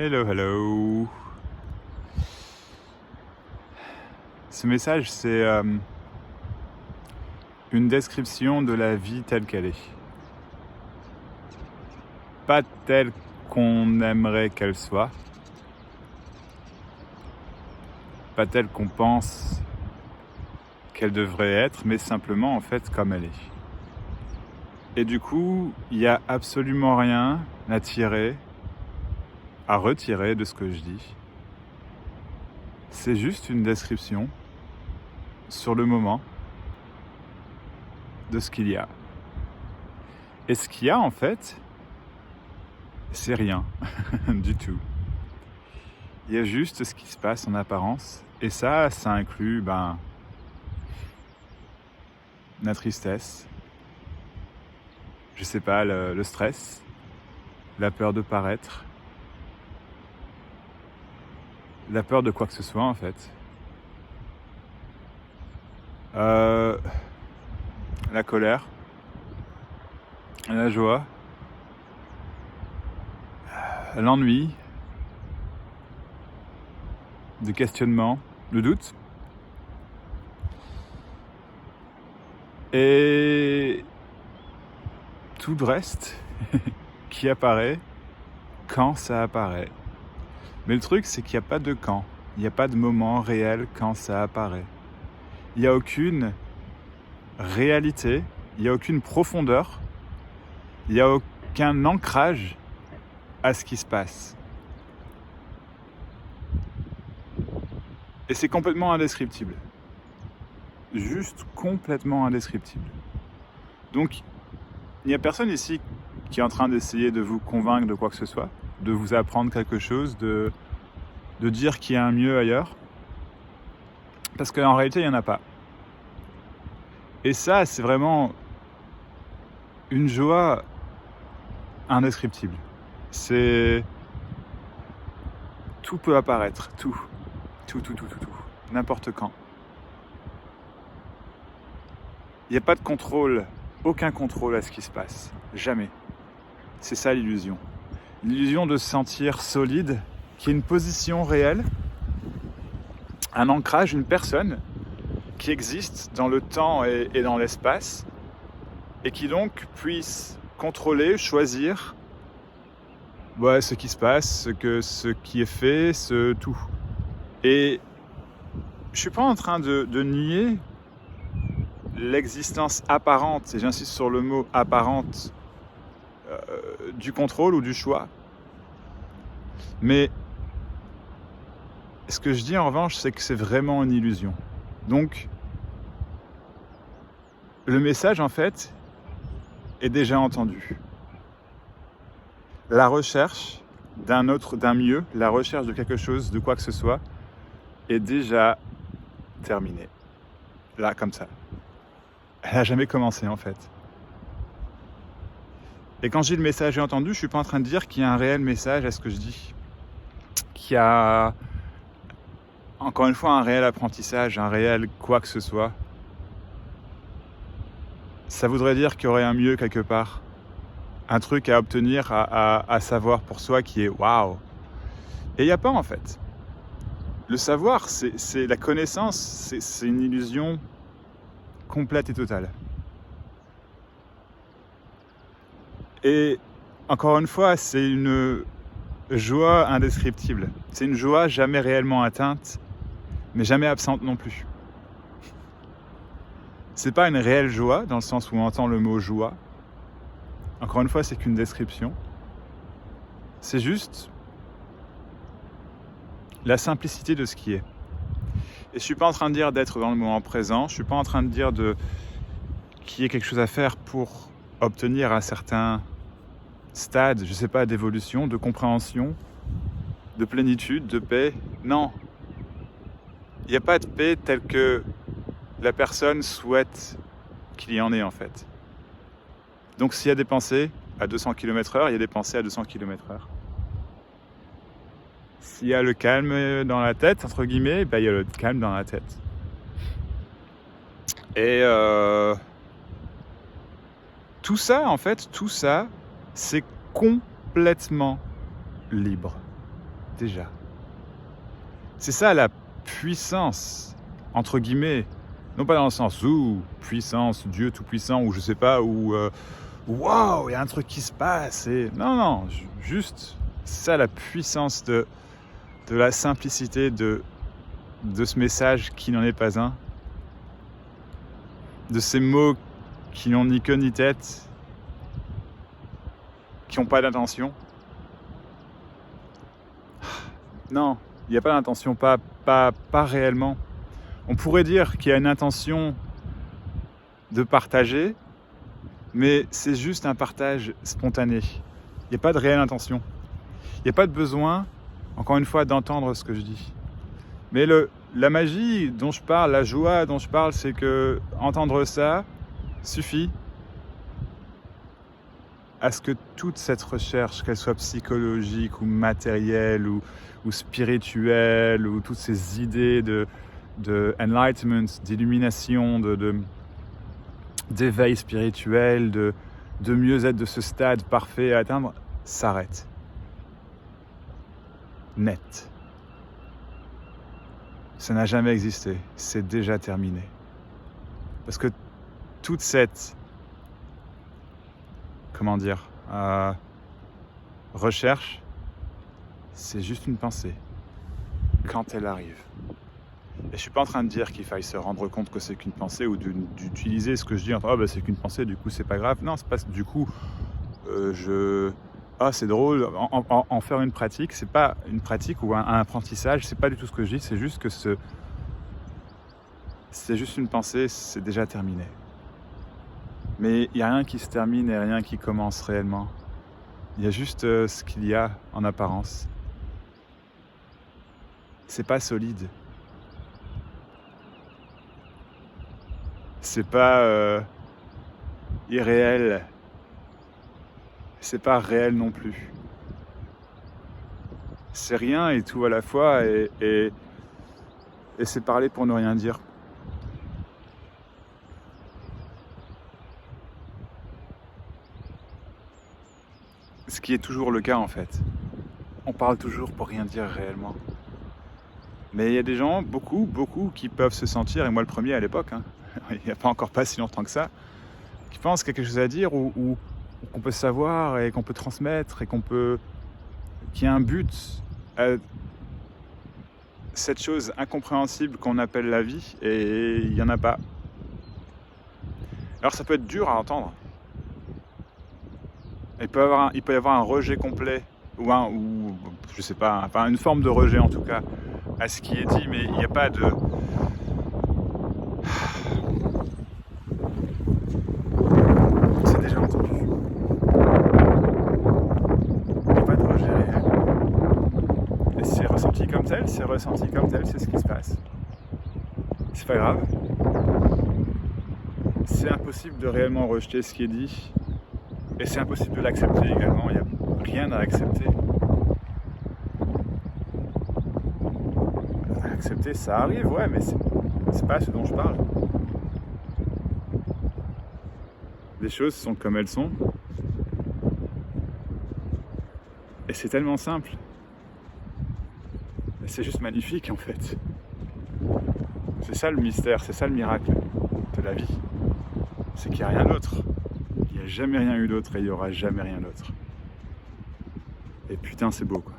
Hello, hello. Ce message, c'est une description de la vie telle qu'elle est. Pas telle qu'on aimerait qu'elle soit. Pas telle qu'on pense qu'elle devrait être, mais simplement en fait comme elle est. Et du coup, il n'y a absolument rien à tirer, à retirer de ce que je dis. C'est juste une description sur le moment de ce qu'il y a. Et ce qu'il y a en fait, c'est rien du tout. Il y a juste ce qui se passe en apparence. Et ça inclut la tristesse, je sais pas, le stress, la peur de paraître, la peur de quoi que ce soit en fait. La colère, la joie, l'ennui, le questionnement, le doute. Et tout le reste qui apparaît quand ça apparaît. Mais le truc, c'est qu'il n'y a pas de quand. Il n'y a pas de moment réel quand ça apparaît. Il n'y a aucune réalité, il n'y a aucune profondeur, il n'y a aucun ancrage à ce qui se passe. Et c'est complètement indescriptible. Juste complètement indescriptible. Donc, il n'y a personne ici qui est en train d'essayer de vous convaincre de quoi que ce soit, de vous apprendre quelque chose, de dire qu'il y a un mieux ailleurs. Parce qu'en réalité, il n'y en a pas. Et ça, c'est vraiment une joie indescriptible. C'est... Tout peut apparaître, tout, n'importe quand. Il n'y a pas de contrôle, aucun contrôle à ce qui se passe, jamais. C'est ça l'illusion. L'illusion de se sentir solide, qui est une position réelle, un ancrage, une personne qui existe dans le temps et dans l'espace, et qui donc puisse contrôler, choisir ce qui se passe, ce qui est fait, ce tout. Et je suis pas en train de nier l'existence apparente, et j'insiste sur le mot apparente, du contrôle ou du choix. Mais ce que je dis en revanche, c'est que c'est vraiment une illusion. Donc, le message en fait est déjà entendu. La recherche d'un mieux, la recherche de quelque chose, de quoi que ce soit, est déjà terminée. Là, comme ça. Elle n'a jamais commencé en fait. Et quand je dis le message est entendu, je ne suis pas en train de dire qu'il y a un réel message à ce que je dis. Qu'il y a, encore une fois, un réel apprentissage, un réel quoi que ce soit. Ça voudrait dire qu'il y aurait un mieux quelque part. Un truc à obtenir, à savoir pour soi qui est waouh. Et il n'y a pas en fait. Le savoir, c'est la connaissance, c'est une illusion complète et totale. Et encore une fois, c'est une joie indescriptible. C'est une joie jamais réellement atteinte, mais jamais absente non plus. C'est pas une réelle joie, dans le sens où on entend le mot joie. Encore une fois, c'est qu'une description. C'est juste la simplicité de ce qui est. Et je suis pas en train de dire d'être dans le moment présent, je suis pas en train de dire qu'il y ait quelque chose à faire pour obtenir un certain stade, je sais pas, d'évolution, de compréhension, de plénitude, de paix. Non. Il n'y a pas de paix telle que la personne souhaite qu'il y en ait en fait. Donc s'il y a des pensées à 200 km/h, il y a des pensées à 200 km/h. S'il y a le calme dans la tête, entre guillemets, il y a le calme dans la tête. Et tout ça, c'est complètement libre. déjà. C'est ça la puissance, entre guillemets, non pas dans le sens puissance, Dieu tout-puissant, ou je sais pas, ou waouh, il y a un truc qui se passe. Non, juste, c'est ça la puissance de la simplicité de ce message qui n'en est pas un, de ces mots qui n'ont ni queue ni tête, qui n'ont pas d'intention. Non, il n'y a pas d'intention, pas réellement. On pourrait dire qu'il y a une intention de partager, mais c'est juste un partage spontané. Il n'y a pas de réelle intention. Il n'y a pas de besoin, encore une fois, d'entendre ce que je dis. Mais la magie dont je parle, la joie dont je parle, c'est que entendre ça suffit à ce que toute cette recherche, qu'elle soit psychologique ou matérielle ou spirituelle, ou toutes ces idées de enlightenment, d'illumination, d'éveil spirituel, de mieux-être, de ce stade parfait à atteindre, s'arrête. Net. Ça n'a jamais existé, c'est déjà terminé. Parce que toute cette, recherche, c'est juste une pensée, quand elle arrive. Et je ne suis pas en train de dire qu'il faille se rendre compte que c'est qu'une pensée, ou d'utiliser ce que je dis en c'est qu'une pensée, du coup c'est pas grave. Non, c'est pas du coup, c'est drôle, en faire une pratique, c'est pas une pratique ou un apprentissage, c'est pas du tout ce que je dis, c'est juste que c'est juste une pensée, c'est déjà terminé. Mais il n'y a rien qui se termine et rien qui commence réellement. Il y a juste ce qu'il y a en apparence. C'est pas solide. C'est pas irréel. C'est pas réel non plus. C'est rien et tout à la fois, et c'est parler pour ne rien dire. Ce qui est toujours le cas en fait. On parle toujours pour rien dire réellement. Mais il y a des gens, beaucoup, qui peuvent se sentir, et moi le premier à l'époque, il n'y a pas si longtemps que ça, qui pensent qu'il y a quelque chose à dire, ou qu'on peut savoir et qu'on peut transmettre, et qu'il y a un but à cette chose incompréhensible qu'on appelle la vie, et il n'y en a pas. Alors ça peut être dur à entendre. Il peut y avoir un rejet complet, ou je sais pas, enfin une forme de rejet en tout cas, à ce qui est dit, mais il n'y a pas de... C'est déjà entendu. Il n'y a pas de rejet réel. Et c'est ressenti comme tel, c'est ce qui se passe. C'est pas grave. C'est impossible de réellement rejeter ce qui est dit. Et c'est impossible de l'accepter également, il n'y a rien à accepter. Accepter, ça arrive, ouais, mais c'est pas ce dont je parle. Les choses sont comme elles sont. Et c'est tellement simple. Et c'est juste magnifique en fait. C'est ça le mystère, c'est ça le miracle de la vie. C'est qu'il n'y a rien d'autre. Il n'y a jamais rien eu d'autre et il n'y aura jamais rien d'autre. Et putain, c'est beau quoi.